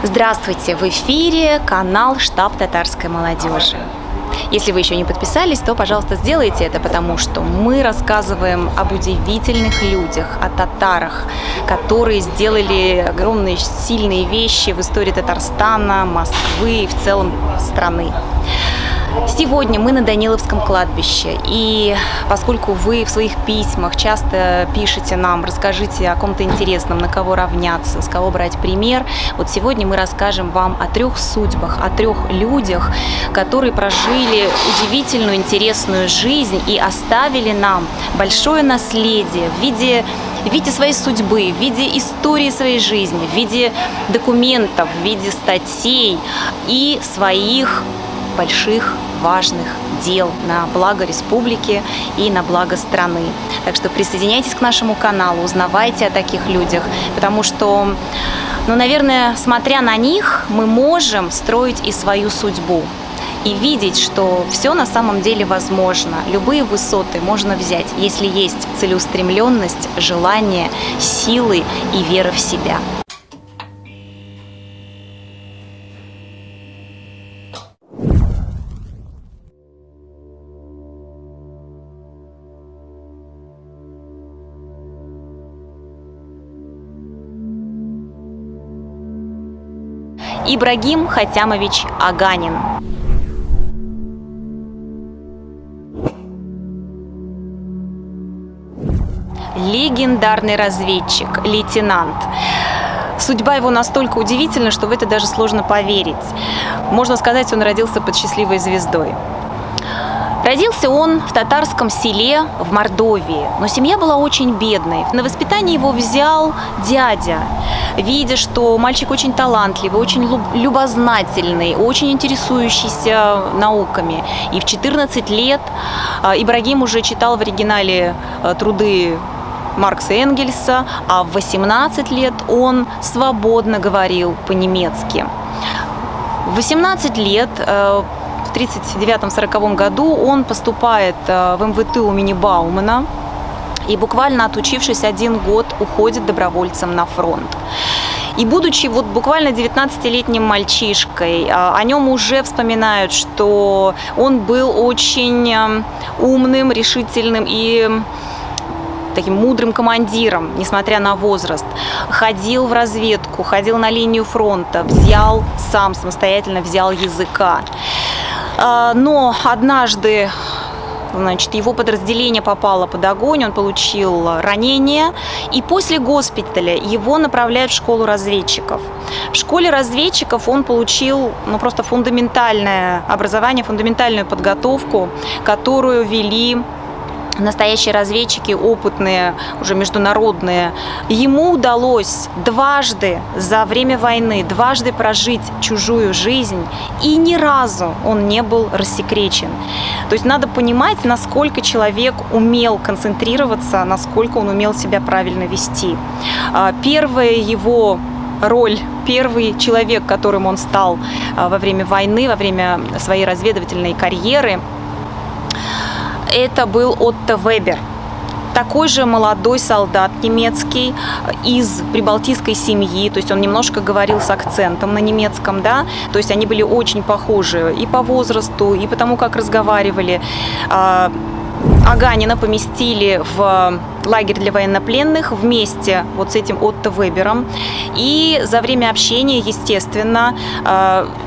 Здравствуйте! В эфире канал «Штаб татарской молодежи». Если вы еще не подписались, то, пожалуйста, сделайте это, потому что мы рассказываем об удивительных людях, о татарах, которые сделали огромные сильные вещи в истории Татарстана, Москвы и в целом страны. Сегодня мы на Даниловском кладбище, и поскольку вы в своих письмах часто пишете нам, расскажите о ком-то интересном, на кого равняться, с кого брать пример, вот сегодня мы расскажем вам о 3 судьбах, о 3 людях, которые прожили удивительную, интересную жизнь и оставили нам большое наследие в виде своей судьбы, в виде истории своей жизни, в виде документов, в виде статей и своих больших, важных дел на благо республики и на благо страны. Так что присоединяйтесь к нашему каналу, узнавайте о таких людях, потому что, наверное, смотря на них, мы можем строить и свою судьбу и видеть, что все на самом деле возможно. Любые высоты можно взять, если есть целеустремленность, желание, силы и вера в себя. Ибрагим Хатямович Аганин. Легендарный разведчик, лейтенант. Судьба его настолько удивительна, что в это даже сложно поверить. Можно сказать, он родился под счастливой звездой. Родился он в татарском селе в Мордовии, но семья была очень бедной. На воспитание его взял дядя, видя, что мальчик очень талантливый, очень любознательный, очень интересующийся науками. И в 14 лет Ибрагим уже читал в оригинале труды Маркса и Энгельса, а в 18 лет он свободно говорил по-немецки. В 18 лет в 1939-1940 году он поступает в МВТУ имени Баумана и буквально отучившись 1 год уходит добровольцем на фронт. И будучи буквально 19-летним мальчишкой, о нем уже вспоминают, что он был очень умным, решительным и таким мудрым командиром, несмотря на возраст. Ходил в разведку, ходил на линию фронта, самостоятельно взял языка. Но однажды, его подразделение попало под огонь, он получил ранение, и после госпиталя его направляют в школу разведчиков. В школе разведчиков он получил просто фундаментальное образование, фундаментальную подготовку, которую вели настоящие разведчики, опытные, уже международные. Ему удалось дважды за время войны, дважды прожить чужую жизнь, и ни разу он не был рассекречен. То есть надо понимать, насколько человек умел концентрироваться, насколько он умел себя правильно вести. Первая его роль, первый человек, которым он стал во время войны, во время своей разведывательной карьеры, это был Отто Вебер, такой же молодой солдат немецкий из прибалтийской семьи, то есть он немножко говорил с акцентом на немецком, да, то есть они были очень похожи и по возрасту, и по тому, как разговаривали. Аганина поместили в лагерь для военнопленных вместе с этим Отто Вебером. И за время общения, естественно,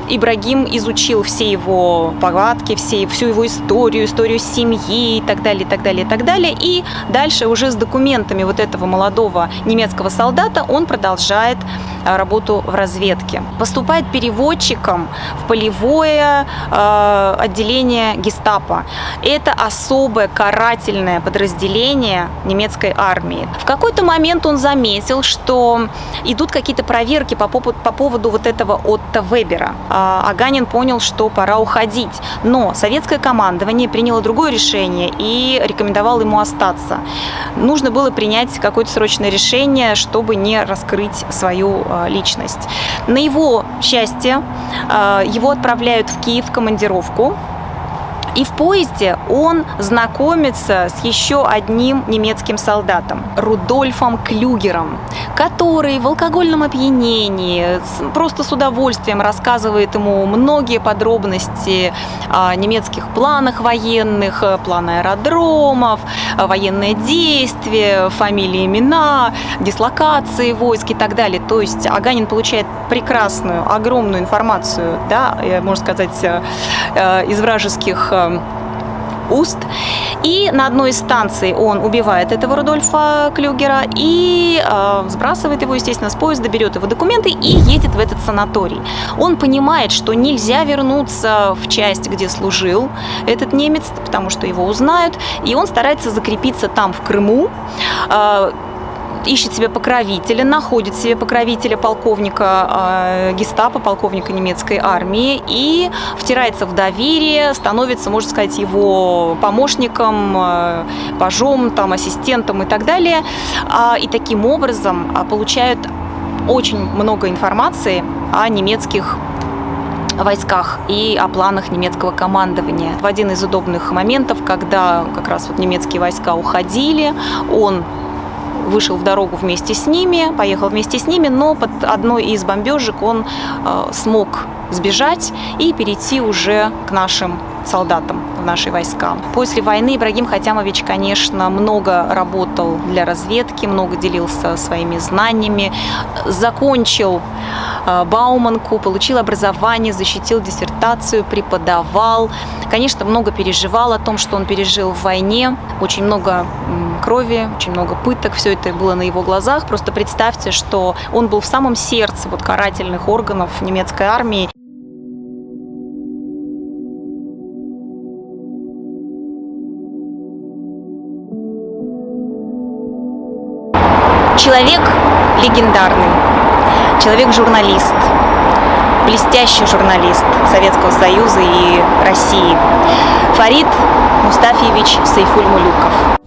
Ибрагим изучил все его повадки, всю его историю семьи и так далее, и так далее, и так далее. И дальше уже с документами этого молодого немецкого солдата он продолжает работу в разведке. Поступает переводчиком в полевое отделение гестапо. Это особое карательное подразделение немецкой армии. В какой-то момент он заметил, что идут какие-то проверки по поводу этого Отто Вебера. Аганин понял, что пора уходить. Но советское командование приняло другое решение и рекомендовало ему остаться. Нужно было принять какое-то срочное решение, чтобы не раскрыть свою личность. На его счастье его отправляют в Киев в командировку. И в поезде он знакомится с еще одним немецким солдатом, Рудольфом Клюгером, который в алкогольном опьянении просто с удовольствием рассказывает ему многие подробности о немецких планах военных, планы аэродромов, военные действия, фамилии, имена, дислокации войск и так далее. То есть Аганин получает прекрасную, огромную информацию, да, можно сказать, из вражеских уст. И на одной из станций он убивает этого Рудольфа Клюгера и сбрасывает его, естественно, с поезда, берет его документы и едет в этот санаторий. Он понимает, что нельзя вернуться в часть, где служил этот немец, потому что его узнают, и он старается закрепиться там, в Крыму, ищет себе покровителя, находит себе покровителя полковника гестапо, полковника немецкой армии и втирается в доверие, становится, можно сказать, его помощником, пажом, там, ассистентом и так далее. И таким образом получают очень много информации о немецких войсках и о планах немецкого командования. В один из удобных моментов, когда как раз вот немецкие войска уходили, он вышел в дорогу вместе с ними, поехал вместе с ними, но под одной из бомбежек он смог сбежать и перейти уже к нашим солдатам, в наши войска. После войны Ибрагим Хатямович, конечно, много работал для разведки, много делился своими знаниями, закончил Бауманку, получил образование, защитил диссертацию, преподавал. Конечно, много переживал о том, что он пережил в войне. Очень много крови, очень много пыток. Все это было на его глазах. Просто представьте, что он был в самом сердце вот карательных органов немецкой армии. Человек легендарный, человек-журналист, блестящий журналист Советского Союза и России Фарид Мустафьевич Сайфуль-Мулюков.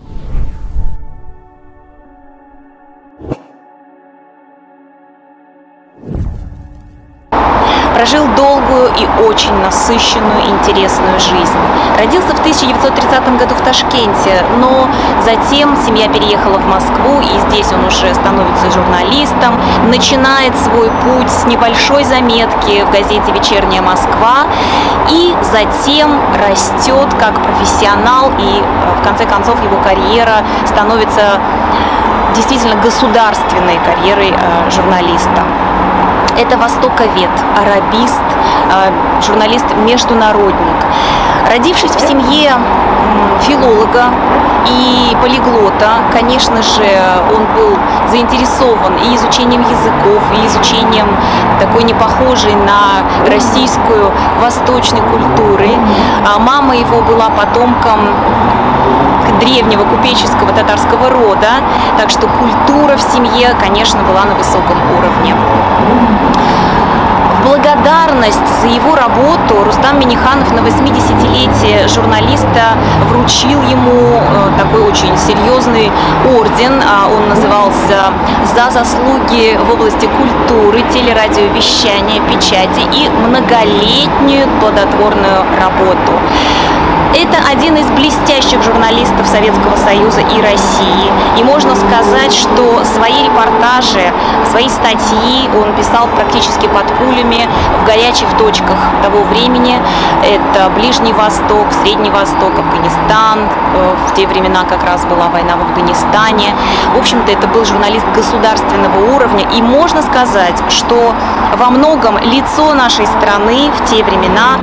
Прожил долгую и очень насыщенную, интересную жизнь. Родился в 1930 году в Ташкенте, но затем семья переехала в Москву, и здесь он уже становится журналистом, начинает свой путь с небольшой заметки в газете «Вечерняя Москва», и затем растет как профессионал, и в конце концов его карьера становится действительно государственной карьерой журналиста. Это востоковед, арабист, журналист-международник. Родившись в семье филолога и полиглота, конечно же, он был заинтересован и изучением языков, и изучением такой непохожей на российскую восточной культуры. Мама его была потомком древнего купеческого татарского рода, так что культура в семье, конечно, была на высоком уровне. В благодарность за его работу Рустам Минниханов на 80-летие журналиста вручил ему такой очень серьезный орден. Он назывался «За заслуги в области культуры, телерадиовещания, печати и многолетнюю плодотворную работу». Это один из блестящих журналистов Советского Союза и России. И можно сказать, что свои репортажи, свои статьи он писал практически под пулями в горячих точках того времени. Это Ближний Восток, Средний Восток, Афганистан. В те времена как раз была война в Афганистане. В общем-то, это был журналист государственного уровня. И можно сказать, что во многом лицо нашей страны в те времена.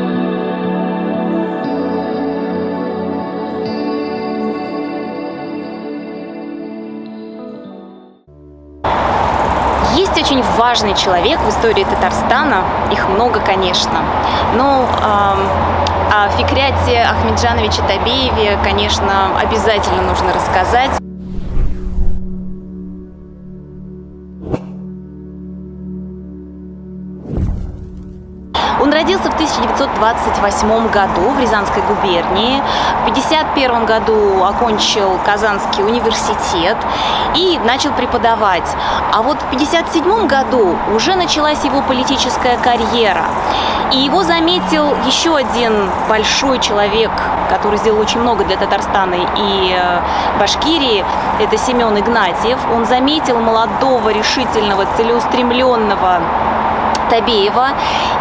Есть очень важный человек в истории Татарстана, их много, конечно, но о Фикряте Ахмеджановиче Табееве, конечно, обязательно нужно рассказать. Он родился в 1928 году в Рязанской губернии. В 1951 году окончил Казанский университет и начал преподавать. А вот в 1957 году уже началась его политическая карьера. И его заметил еще один большой человек который сделал очень много для Татарстана и Башкирии, это Семен Игнатьев. Он заметил молодого, решительного, целеустремленного Табеева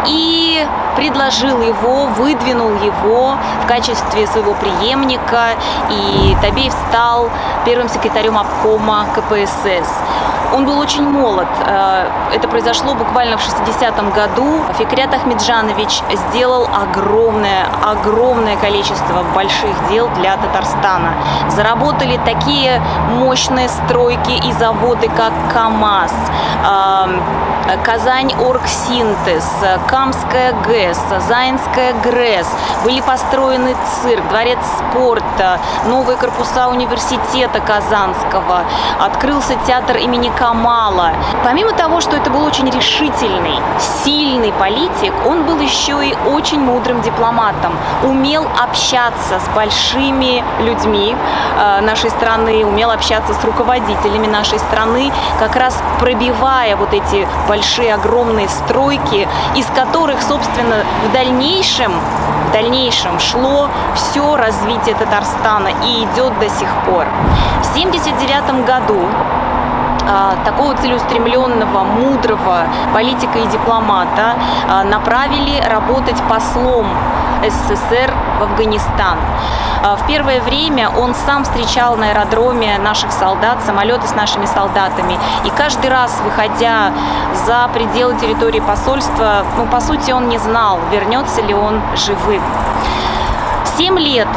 и предложил его, выдвинул его в качестве своего преемника, и Табеев стал первым секретарем обкома КПСС. Он был очень молод. Это произошло буквально в 60-м году. Фикрят Ахмеджанович сделал огромное количество больших дел для Татарстана. Заработали такие мощные стройки и заводы, как КАМАЗ, Казань Оргсинтез, Камская ГЭС, Заинская ГРЭС. Были построены цирк, дворец спорта, новые корпуса университета Казанского. Открылся театр имени Камала. Помимо того, что это был очень решительный, сильный политик, он был еще и очень мудрым дипломатом. Умел общаться с большими людьми нашей страны, умел общаться с руководителями нашей страны, как раз пробивая вот эти большие, огромные стройки, из которых, собственно, в дальнейшем шло все развитие Татарстана и идет до сих пор. В 1979 году такого целеустремленного, мудрого политика и дипломата направили работать послом СССР в Афганистан. В первое время он сам встречал на аэродроме наших солдат, самолеты с нашими солдатами. И каждый раз, выходя за пределы территории посольства, по сути, он не знал, вернется ли он живым. 7 лет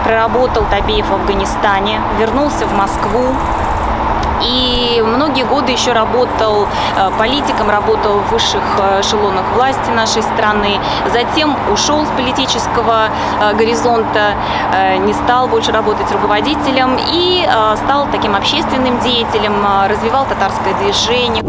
проработал Табеев в Афганистане, вернулся в Москву. И многие годы еще работал политиком, работал в высших эшелонах власти нашей страны. Затем ушел с политического горизонта, не стал больше работать руководителем и стал таким общественным деятелем, развивал татарское движение.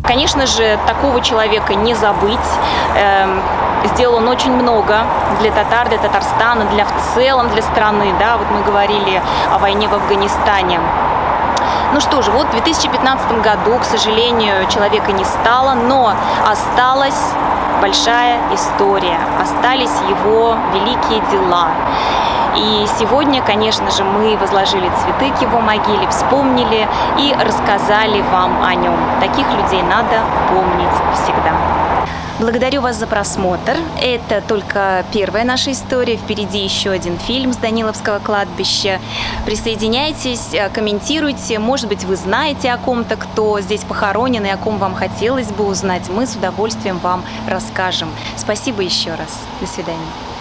Конечно же, такого человека не забыть. Сделал он очень много для татар, для Татарстана, в целом для страны. Да, вот мы говорили о войне в Афганистане. Ну что же, вот в 2015 году, к сожалению, человека не стало, но осталась большая история, остались его великие дела. И сегодня, конечно же, мы возложили цветы к его могиле, вспомнили и рассказали вам о нем. Таких людей надо помнить всегда. Благодарю вас за просмотр. Это только первая наша история. Впереди еще один фильм с Даниловского кладбища. Присоединяйтесь, комментируйте. Может быть, вы знаете о ком-то, кто здесь похоронен и о ком вам хотелось бы узнать. Мы с удовольствием вам расскажем. Спасибо еще раз. До свидания.